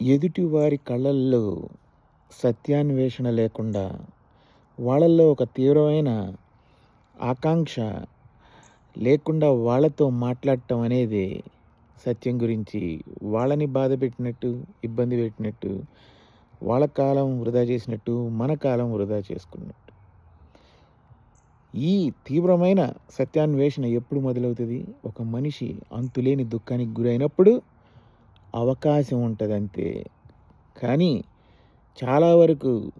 ఎదుటివారి కళ్ళల్లో సత్యాన్వేషణ లేకుండా, వాళ్ళల్లో ఒక తీవ్రమైన ఆకాంక్ష లేకుండా వాళ్ళతో మాట్లాడటం అనేది సత్యం గురించి వాళ్ళని బాధపెట్టినట్టు, ఇబ్బంది పెట్టినట్టు, వాళ్ళ కాలం వృధా చేసినట్టు, మన కాలం వృధా చేసుకున్నట్టు. ఈ తీవ్రమైన సత్యాన్వేషణ ఎప్పుడు మొదలవుతుంది? ఒక మనిషి అంతులేని దుఃఖానికి గురైనప్పుడు అవకాశం ఉంటదంతే. కానీ చాలా వరకు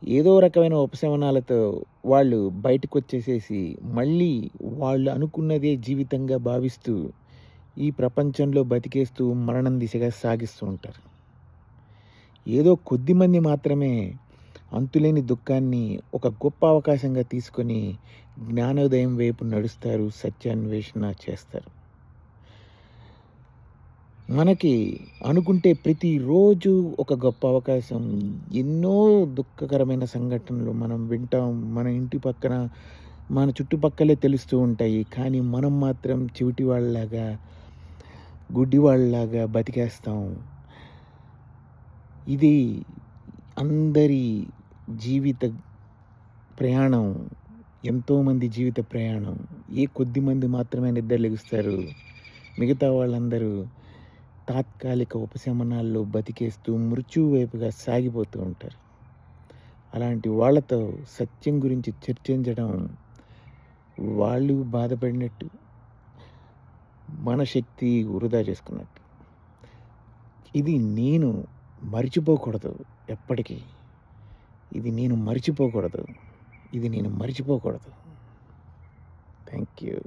ఏదో రకమైన ఉపశమనాలతో వాళ్ళు బయటకొచ్చేసేసి, మళ్ళీ వాళ్ళు అనుకున్నదే జీవితంగా భావిస్తూ, ఈ ప్రపంచంలో బతికేస్తూ మరణం దిశగా సాగిస్తూ ఉంటారు. ఏదో కొద్దిమంది మాత్రమే అంతులేని దుఃఖాన్ని ఒక గొప్ప అవకాశంగా తీసుకొని జ్ఞానోదయం వైపు నడుస్తారు, సత్యాన్వేషణ చేస్తారు. మనకి అనుకుంటే ప్రతిరోజు ఒక గొప్ప అవకాశం. ఎన్నో దుఃఖకరమైన సంఘటనలు మనం వింటాం. మన ఇంటి పక్కన, మన చుట్టుపక్కలే తెలుస్తూ ఉంటాయి. కానీ మనం మాత్రం చెవిటి వాళ్ళలాగా, గుడ్డివాళ్ళలాగా బతికేస్తాం. ఇది అందరి జీవిత ప్రయాణం. ఎంతోమంది జీవిత ప్రయాణం. కొద్దిమంది మాత్రమే నిద్ర లెగుస్తారు. మిగతా వాళ్ళందరూ తాత్కాలిక ఉపశమనాల్లో బతికేస్తూ మృత్యువు వైపుగా సాగిపోతూ ఉంటారు. అలాంటి వాళ్ళతో సత్యం గురించి చర్చించడం, వాళ్ళు బాధపడినట్టు, మన శక్తి వృధా చేసుకున్నట్టు. ఇది నేను మర్చిపోకూడదు ఎప్పటికీ. ఇది నేను మర్చిపోకూడదు. Thank you.